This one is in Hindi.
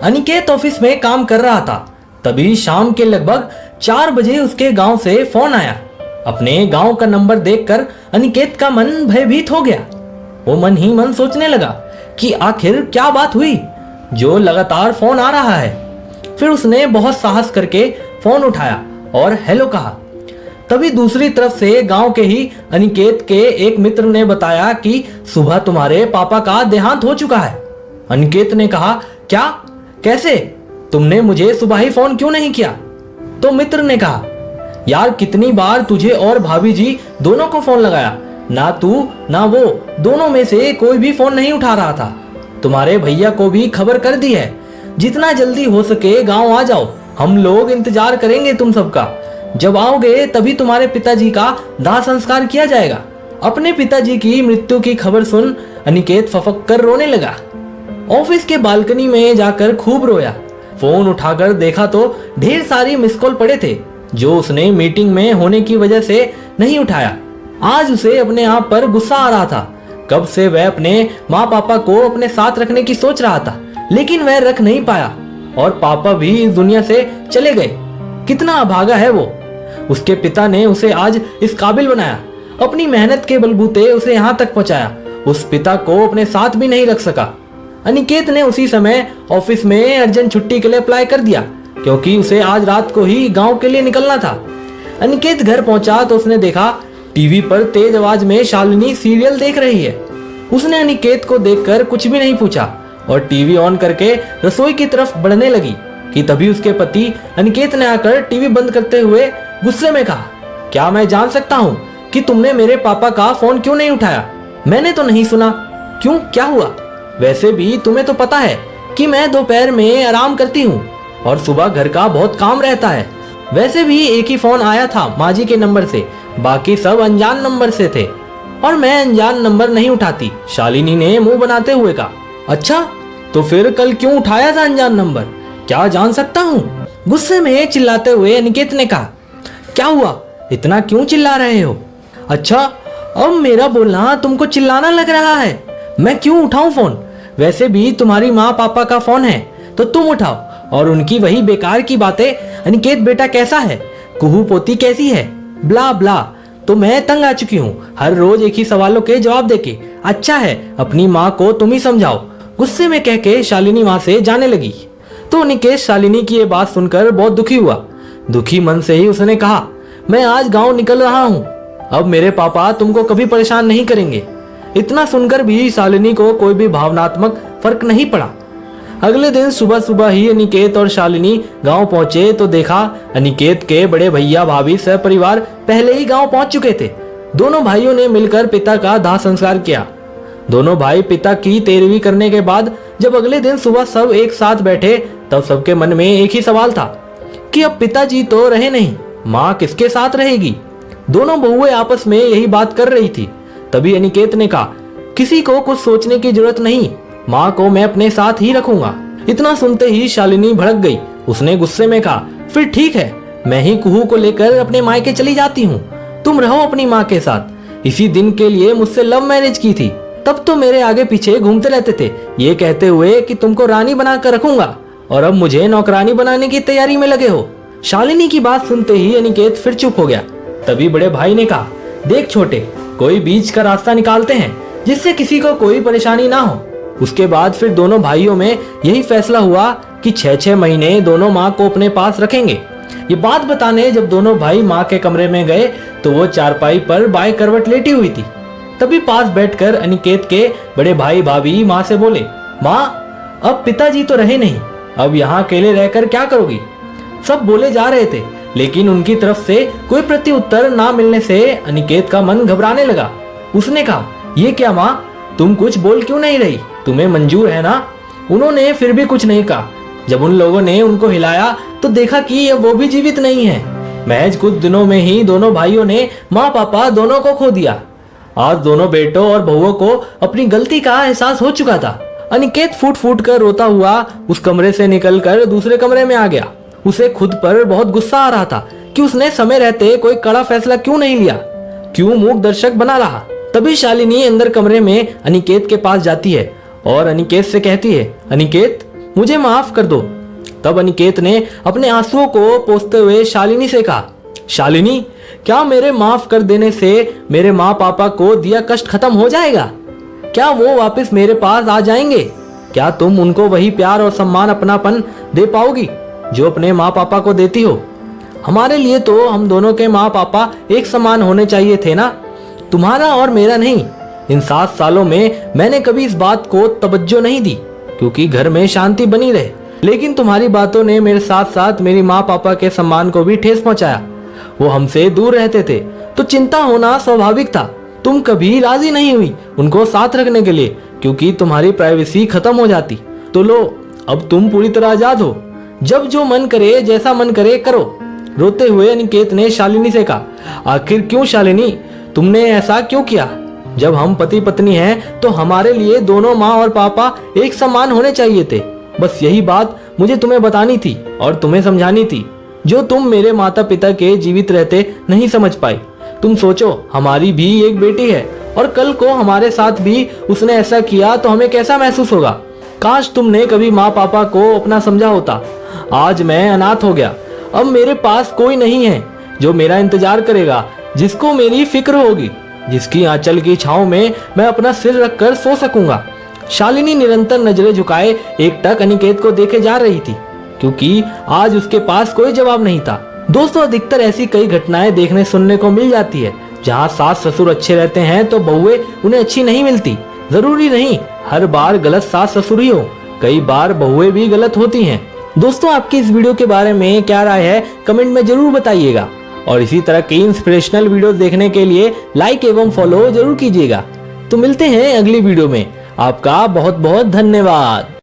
अनिकेत ऑफिस में काम कर रहा था। तभी शाम के लगभग 4 बजे उसके गांव से फोन आया। अपने गांव का नंबर देखकर अनिकेत का मन भयभीत हो गया। वो मन ही मन सोचने लगा कि आखिर क्या बात हुई जो लगातार फोन आ रहा है। फिर उसने बहुत साहस करके फोन उठाया और हेलो कहा। तभी दूसरी तरफ से गांव के ही अनिकेत के एक मित्र ने बताया कि सुबह तुम्हारे पापा का देहांत हो चुका है। अनिकेत ने कहा, क्या, कैसे? तुमने मुझे सुबह ही फोन क्यों नहीं किया? तो मित्र ने कहा, यार कितनी बार तुझे और भाभी जी दोनों को फोन लगाया, ना तू ना वो दोनों में से कोई भी फोन नहीं उठा रहा था। तुम्हारे भैया को भी खबर कर दी है, जितना जल्दी हो सके गांव आ जाओ, हम लोग इंतजार करेंगे तुम सबका। जब आओगे तभी तुम्हारे पिताजी का दाह संस्कार किया जाएगा। अपने पिताजी की मृत्यु की खबर सुन अनिकेत फफक कर रोने लगा। ऑफिस के बालकनी में जाकर खूब रोया। फोन उठाकर देखा तो ढेर सारी मिस कॉल पड़े थे जो उसने मीटिंग में होने की वजह से नहीं उठाया। आज उसे अपने आप पर गुस्सा आ रहा था। कब से वह अपने माँ पापा को अपने साथ रखने की सोच रहा था, लेकिन वह रख नहीं पाया और पापा भी इस दुनिया से चले गए। कितना अभागा है वो। उसके पिता ने उसे आज इस काबिल बनाया, अपनी मेहनत के बलबूते उसे यहाँ तक पहुंचाया। उस पिता को अपने साथ भी नहीं रख सका। अनिकेत ने उसी समय ऑफिस में अर्जेंट छुट्टी के लिए अप्लाई कर दिया, क्योंकि उसे आज रात को ही गांव के लिए निकलना था। अनिकेत घर पहुंचा तो उसने देखा टीवी पर तेज आवाज में शालिनी सीरियल देख रही है। उसने अनिकेत को देखकर कुछ भी नहीं पूछा और टीवी ऑन करके रसोई की तरफ बढ़ने लगी कि तभी उसके पति अनिकेत ने आकर टीवी बंद करते हुए गुस्से में कहा, क्या मैं जान सकता हूँ कि तुमने मेरे पापा का फोन क्यों नहीं उठाया? मैंने तो नहीं सुना। क्यों, क्या हुआ? वैसे भी तुम्हें तो पता है कि मैं दोपहर में आराम करती हूँ और सुबह घर का बहुत काम रहता है। वैसे भी एक ही फोन आया था माँ जी के नंबर से, बाकी सब अनजान नंबर से थे और मैं अनजान नंबर नहीं उठाती। शालिनी ने मुंह बनाते हुए कहा। अच्छा, तो फिर कल क्यों उठाया था अनजान नंबर? क्या जान सकता हूँ? गुस्से में चिल्लाते हुए अनिकेत ने कहा। क्या हुआ, इतना क्यों चिल्ला रहे हो? अच्छा, अब मेरा बोलना तुमको चिल्लाना लग रहा है? मैं क्यों उठाऊं फोन? वैसे भी तुम्हारी माँ पापा का फोन है तो तुम उठाओ और उनकी वही बेकार की बातें, अनिकेत बेटा कैसा है, कुहू पोती कैसी है, ब्ला ब्ला। तो मैं तंग आ चुकी हूँ हर रोज एक ही सवालों के जवाब देके। अच्छा है, अपनी माँ को तुम ही समझाओ। गुस्से में कह के शालिनी वहां से जाने लगी। तो अनिकेत शालिनी की ये बात सुनकर बहुत दुखी हुआ। दुखी मन से ही उसने कहा, मैं आज गांव निकल रहा हूँ, अब मेरे पापा तुमको कभी परेशान नहीं करेंगे। इतना सुनकर भी शालिनी को कोई भी भावनात्मक फर्क नहीं पड़ा। अगले दिन सुबह सुबह ही अनिकेत और शालिनी गांव पहुंचे तो देखा अनिकेत के बड़े भैया भाभी सह परिवार पहले ही गांव पहुंच चुके थे। दोनों भाइयों ने मिलकर पिता का दाह संस्कार किया। दोनों भाई पिता की तेरहवीं करने के बाद जब अगले दिन सुबह सब एक साथ बैठे तब सबके मन में एक ही सवाल था कि अब पिताजी तो रहे नहीं, माँ किसके साथ रहेगी? दोनों बहुएं आपस में यही बात कर रही थी। तभी अनिकेत ने कहा, किसी को कुछ सोचने की जरूरत नहीं, माँ को मैं अपने साथ ही रखूंगा। इतना सुनते ही शालिनी भड़क गई। उसने गुस्से में कहा, फिर ठीक है, मैं ही कुहू को लेकर अपने मायके चली जाती हूँ, तुम रहो अपनी माँ के साथ। इसी दिन के लिए मुझसे लव मैरिज की थी, तब तो मेरे आगे पीछे घूमते रहते थे ये कहते हुए कि तुमको रानी बनाकर रखूंगा, और अब मुझे नौकरानी बनाने की तैयारी में लगे हो। शालिनी की बात सुनते ही अनिकेत फिर चुप हो गया। तभी बड़े भाई ने कहा, देख छोटे, कोई बीच का रास्ता निकालते हैं जिससे किसी को कोई परेशानी ना हो। उसके बाद फिर दोनों भाइयों में यही फैसला हुआ कि 6-6 महीने दोनों माँ को अपने पास रखेंगे। ये बात बताने जब दोनों भाई माँ के कमरे में गए तो वो चारपाई पर बाएं करवट लेटी हुई थी। तभी पास बैठकर अनिकेत के बड़े भाई भाभी माँ से बोले, माँ अब पिताजी तो रहे नहीं, अब यहाँ अकेले रहकर क्या करोगी? सब बोले जा रहे थे, लेकिन उनकी तरफ से कोई प्रत्युत्तर ना मिलने से अनिकेत का मन घबराने लगा। उसने कहा, ये क्या माँ, तुम कुछ बोल क्यों नहीं रही? तुम्हें मंजूर है ना? उन्होंने फिर भी कुछ नहीं कहा। जब उन लोगों ने उनको हिलाया तो देखा कि अब वो भी जीवित नहीं है। महज कुछ दिनों में ही दोनों भाइयों ने माँ पापा दोनों को खो दिया। आज दोनों बेटों और बहुओं को अपनी गलती का एहसास हो चुका था। अनिकेत फूट फूट कर रोता हुआ उस कमरे से निकलकर दूसरे कमरे में आ गया। उसे खुद पर बहुत गुस्सा आ रहा था कि उसने समय रहते कोई कड़ा फैसला क्यों नहीं लिया, क्यों मूक दर्शक बना रहा। तभी शालिनी अंदर कमरे में अनिकेत के पास जाती है और अनिकेत से कहती है, अनिकेत मुझे माफ कर दो। तब अनिकेत ने अपने आंसुओं को पोंछते हुए शालिनी से कहा, शालिनी, क्या मेरे माफ कर देने से मेरे माँ पापा को दिया कष्ट खत्म हो जाएगा? क्या वो वापस मेरे पास आ जाएंगे? क्या तुम उनको वही प्यार और सम्मान, अपनापन दे पाओगी जो अपने माँ पापा को देती हो? हमारे लिए तो हम दोनों के माँ पापा एक समान होने चाहिए थे ना, तुम्हारा और मेरा नहीं। इन 7 सालों में मैंने कभी इस बात को तवज्जो नहीं दी क्योंकि घर में शांति बनी रहे, लेकिन तुम्हारी बातों ने मेरे साथ साथ मेरी माँ पापा के सम्मान को भी ठेस पहुंचाया। वो हमसे दूर रहते थे तो चिंता होना स्वाभाविक था। तुम कभी राजी नहीं हुई उनको साथ रखने के लिए क्योंकि तुम्हारी प्राइवेसी खत्म हो जाती। तो लो, अब तुम पूरी तरह आजाद हो, जब जो मन करे, जैसा मन करे करो। रोते हुए अनिकेत ने शालिनी से कहा, आखिर क्यों शालिनी, तुमने ऐसा क्यों किया? जब हम पति पत्नी हैं तो हमारे लिए दोनों माँ और पापा एक समान होने चाहिए थे। बस यही बात मुझे तुम्हें बतानी थी और तुम्हें समझानी थी, जो तुम मेरे माता पिता के जीवित रहते नहीं समझ पाई। तुम सोचो, हमारी भी एक बेटी है और कल को हमारे साथ भी उसने ऐसा किया तो हमें कैसा महसूस होगा? काश तुमने कभी माँ पापा को अपना समझा होता। आज मैं अनाथ हो गया, अब मेरे पास कोई नहीं है जो मेरा इंतजार करेगा, जिसको मेरी फिक्र होगी, जिसकी आंचल की छांव में मैं अपना सिर रखकर सो सकूंगा। शालिनी निरंतर नजरें झुकाए एकटक अनिकेत को देखे जा रही थी क्योंकि आज उसके पास कोई जवाब नहीं था। दोस्तों, अधिकतर ऐसी कई घटनाएं देखने सुनने को मिल जाती है जहां सास ससुर अच्छे रहते हैं तो बहुएं उन्हें अच्छी नहीं मिलती। जरूरी नहीं हर बार गलत सास ससुर ही हो, कई बार बहुएं भी गलत होती हैं। दोस्तों, आपकी इस वीडियो के बारे में क्या राय है कमेंट में जरूर बताइएगा और इसी तरह की इंस्पिरेशनल वीडियोस देखने के लिए लाइक एवं फॉलो जरूर कीजिएगा। तो मिलते हैं अगली वीडियो में। आपका बहुत बहुत धन्यवाद।